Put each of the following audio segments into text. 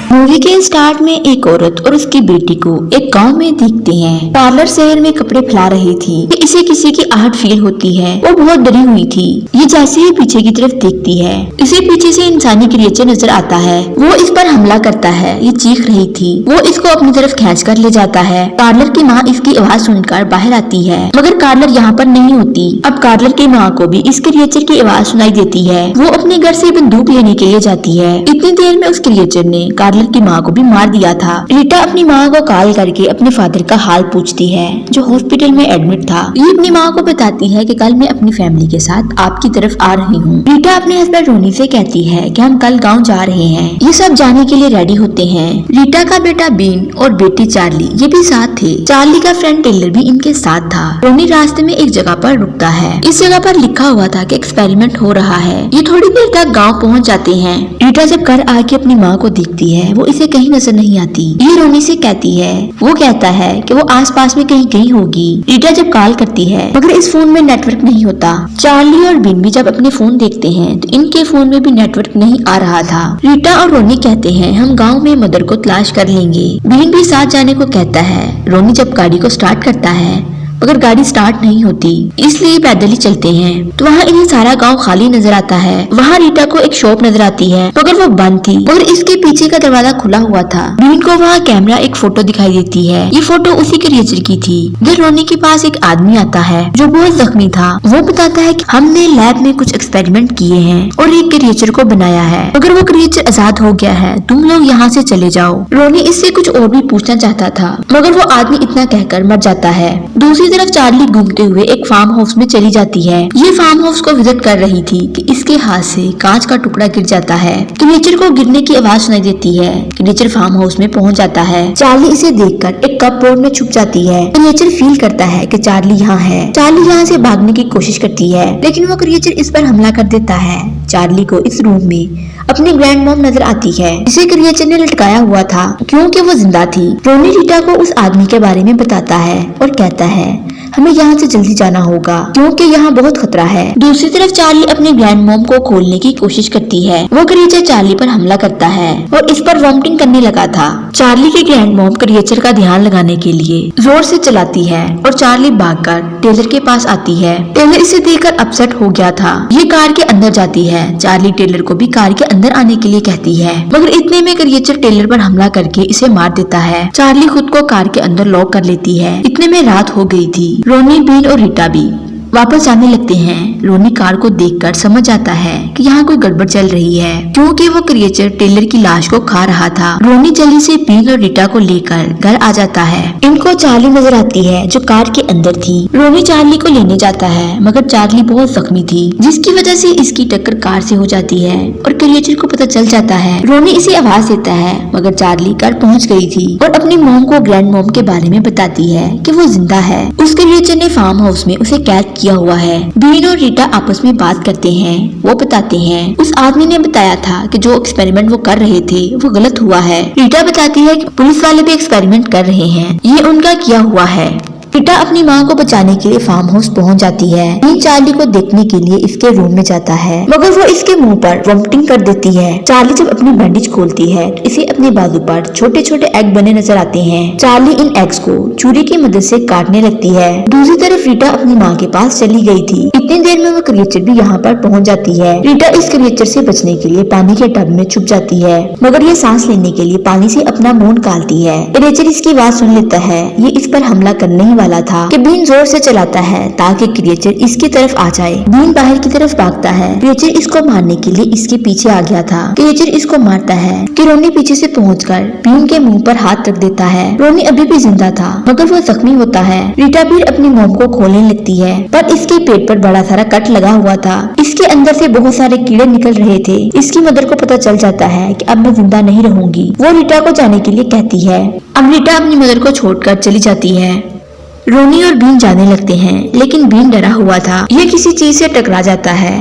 Movie के start में एक औरत और उसकी बेटी को एक गांव में देखते हैं। पार्लर शहर में कपड़े फैला रही थी कि इसे किसी की आहट फील होती है। वो बहुत डरी हुई थी। ये जैसे ही पीछे की तरफ देखती है, इसे पीछे से इंसानी क्रिएचर नजर आता है। वो इस पर हमला करता है। ये चीख रही थी। वो इसको अपनी तरफ खींच कर ले जाता है। कार्लर की माँ इसकी आवाज सुनकर बाहर आती है, मगर कार्लर यहाँ पर नहीं होती। अब कार्लर की माँ को भी इस क्रिएचर की आवाज सुनाई देती है। वो अपने घर से बंदूक लेने के लिए जाती है। इतनी देर में उस क्रिएचर ने कार्लर की माँ को भी मार दिया था। रीटा अपनी माँ को कॉल करके अपने फादर का हाल पूछती है, जो हॉस्पिटल में एडमिट था। ये अपनी माँ को बताती है कि कल मैं अपनी फैमिली के साथ आपकी तरफ आ रही हूँ। रीटा अपने हस्बैंड रोनी से कहती है कि हम कल गाँव जा रहे हैं। ये सब जाने के लिए रेडी होते हैं। रीटा का बेटा बीन और बेटी चार्ली ये भी साथ थे। चार्ली का फ्रेंड टेलर भी इनके साथ था। रोनी रास्ते में एक जगह पर रुकता है। इस जगह पर लिखा हुआ था कि एक्सपेरिमेंट हो रहा है। ये थोड़ी देर तक गाँव पहुँच जाते हैं। रीटा जब घर आके अपनी माँ को देखती है, वो इसे कहीं नजर नहीं आती। ये रोनी से कहती है। वो कहता है कि वो आसपास में कहीं गई होगी। रीटा जब कॉल करती है, मगर इस फोन में नेटवर्क नहीं होता। चार्ली और बीन भी जब अपने फोन देखते हैं तो इनके फोन में भी नेटवर्क नहीं आ रहा था। रीटा और रोनी कहते हैं हम गांव में मदर को तलाश कर लेंगे। बीन भी साथ जाने को कहता है। रोनी जब गाड़ी को स्टार्ट करता है, मगर गाड़ी स्टार्ट नहीं होती, इसलिए पैदल ही चलते हैं। तो वहाँ इन्हें सारा गांव खाली नजर आता है। वहाँ रीटा को एक शॉप नजर आती है, मगर वो बंद थी। मगर इसके पीछे का दरवाजा खुला हुआ था। बीन को वहाँ कैमरा एक फोटो दिखाई देती है। ये फोटो उसी क्रिएचर की थी। इधर रोनी के पास एक आदमी आता है जो बहुत जख्मी था। वो बताता है कि हमने लैब में कुछ एक्सपेरिमेंट किए हैं और एक क्रिएचर को बनाया है, मगर वो क्रिएचर आजाद हो गया है। तुम लोग यहाँ से चले जाओ। रोनी इससे कुछ और भी पूछना चाहता था, मगर वो आदमी इतना कहकर मर जाता है। दूसरी तरफ चार्ली घूमते हुए एक फार्म हाउस में चली जाती है। ये फार्म हाउस को विजिट कर रही थी कि इसके हाथ से कांच का टुकड़ा गिर जाता है। क्रिएचर को गिरने की आवाज सुनाई देती है। क्रिएचर फार्म हाउस में पहुंच जाता है। चार्ली इसे देखकर एक कपबोर्ड में छुप जाती है। क्रिएचर फील करता है कि चार्ली यहाँ है। चार्ली यहाँ से भागने की कोशिश करती है, लेकिन वो क्रिएचर इस पर हमला कर देता है। चार्ली को इस रूम में अपनी ग्रैंड मॉम नजर आती है, जिसे क्रिएचर ने लटकाया हुआ था क्योंकि वो जिंदा थी। रोनी रीटा को उस आदमी के बारे में बताता है और कहता है हमें यहाँ से जल्दी जाना होगा क्योंकि यहाँ बहुत खतरा है। दूसरी तरफ चार्ली अपनी ग्रैंड मॉम को खोलने की कोशिश करती है। वो क्रिएचर चार्ली पर हमला करता है और इस पर वॉमिटिंग करने लगा था। चार्ली की ग्रैंड मॉम क्रिएचर का ध्यान लगाने के लिए जोर से चलाती है और चार्ली भागकर टेलर के पास आती है। टेलर इसे देखकर अपसेट हो गया था। ये कार के अंदर जाती है। चार्ली टेलर को भी कार के अंदर आने के लिए कहती है, मगर इतने में क्रिएचर टेलर पर हमला करके इसे मार देता है। चार्ली खुद को कार के अंदर लॉक कर लेती है। इतने में रात हो गई थी। रोनी, बीन और रीटा भी वापस जाने लगते हैं। रोनी कार को देखकर समझ आता है कि यहाँ कोई गड़बड़ चल रही है, क्योंकि वो क्रिएचर टेलर की लाश को खा रहा था। रोनी जल्दी से बीन और रीटा को लेकर घर आ जाता है। इनको चार्ली नजर आती है जो कार के अंदर थी। रोनी चार्ली को लेने जाता है, मगर चार्ली बहुत जख्मी थी, जिसकी वजह से इसकी टक्कर कार से हो जाती है और क्रिएचर को पता चल जाता है। रोनी इसे आवाज देता है, मगर चार्ली घर पहुँच गई थी और अपनी मॉम को ग्रैंड मॉम के बारे में बताती है कि वो जिंदा है। उस क्रिएचर ने फार्म हाउस में उसे कैद किया हुआ है। बीन और रीटा आपस में बात करते हैं। वो बताते हैं उस आदमी ने बताया था कि जो एक्सपेरिमेंट वो कर रहे थे वो गलत हुआ है। रीटा बताती है कि पुलिस वाले भी एक्सपेरिमेंट कर रहे हैं, ये उनका किया हुआ है। रीटा अपनी माँ को बचाने के लिए फार्म हाउस पहुँच जाती है। बीन चार्ली को देखने के लिए इसके रूम में जाता है, मगर वो इसके मुंह पर वॉमिटिंग कर देती है। चार्ली जब अपनी बैंडेज खोलती है तो इसे अपने बाजू पर छोटे छोटे एग बने नजर आते हैं। चार्ली इन एग्स को छुरी की मदद से काटने लगती है। दूसरी तरफ रीटा अपनी माँ के पास चली गई थी। इतनी देर में वो क्रिएचर भी यहाँ पर पहुँच जाती है। रीटा इस क्रिएचर से बचने के लिए पानी के टब में छुप जाती है, मगर ये सांस लेने के लिए पानी से अपना मुंह निकालती है। क्रिएचर इसकी आवाज सुन लेता है। ये इस पर हमला करने वाला था कि बीन जोर से चलाता है ताकि क्रिएचर इसकी तरफ आ जाए। बीन बाहर की तरफ भागता है। क्रिएचर इसको मारने के लिए इसके पीछे आ गया था। क्रिएचर इसको मारता है कि रोनी पीछे से पहुंचकर बीन के मुंह पर हाथ रख देता है। रोनी अभी भी जिंदा था, मगर वो जख्मी होता है। रीटा भी अपनी मॉम को खोलने लगती है, पर इसके पेट पर बड़ा सारा कट लगा हुआ था। इसके अंदर से बहुत सारे कीड़े निकल रहे थे। इसकी मदर को पता चल जाता है कि अब मैं जिंदा नहीं रहूंगी। वो रीटा को जाने के लिए कहती है। अब रीटा अपनी मदर को छोड़कर चली जाती है। रोनी और बीन जाने लगते हैं, लेकिन बीन डरा हुआ था। ये किसी चीज से टकरा जाता है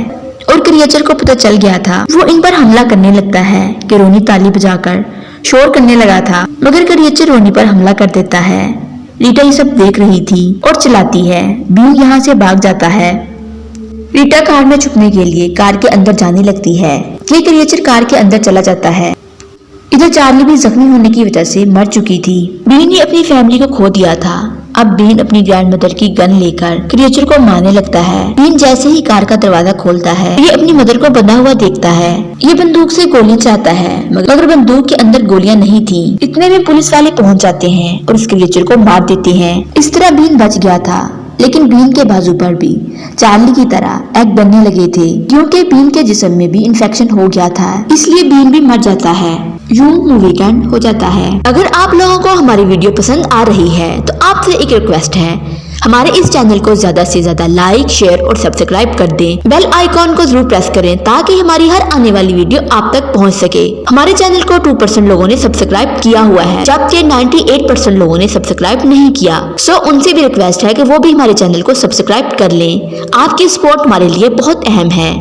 और क्रिएचर को पता चल गया था। वो इन पर हमला करने लगता है कि रोनी ताली बजाकर शोर करने लगा था, मगर क्रिएचर रोनी पर हमला कर देता है। रीटा ये सब देख रही थी और चिल्लाती है। बीन यहाँ से भाग जाता है। रीटा कार में छुपने के लिए कार के अंदर जाने लगती है। ये क्रिएचर कार के अंदर चला जाता है। इधर चार्ली भी जख्मी होने की वजह से मर चुकी थी। बीन ने अपनी फैमिली को खो दिया था। अब बीन अपनी ग्रैंडमदर की गन लेकर क्रिएचर को मारने लगता है। बीन जैसे ही कार का दरवाजा खोलता है, ये अपनी मदर को बंधा हुआ देखता है। ये बंदूक से गोलियां चलाता है, मगर बंदूक के अंदर गोलियां नहीं थी। इतने में पुलिस वाले पहुंच जाते हैं और उस क्रिएचर को मार देते हैं। इस तरह बीन बच गया था, लेकिन बीन के बाजू पर भी चार्ली की तरह एग बनने लगे थे, क्योंकि बीन के जिस्म में भी इन्फेक्शन हो गया था, इसलिए बीन भी मर जाता है। यूं मूवी का एंड हो जाता है। अगर आप लोगों को हमारी वीडियो पसंद आ रही है तो आपसे एक रिक्वेस्ट है, हमारे इस चैनल को ज्यादा से ज्यादा लाइक, शेयर और सब्सक्राइब कर दें। बेल आइकॉन को जरूर प्रेस करें ताकि हमारी हर आने वाली वीडियो आप तक पहुंच सके। हमारे चैनल को 2% लोगों ने सब्सक्राइब किया हुआ है, जबकि 98% लोगों ने सब्सक्राइब नहीं किया। सो उनसे भी रिक्वेस्ट है कि वो भी हमारे चैनल को सब्सक्राइब कर लें। आपकी सपोर्ट हमारे लिए बहुत अहम है।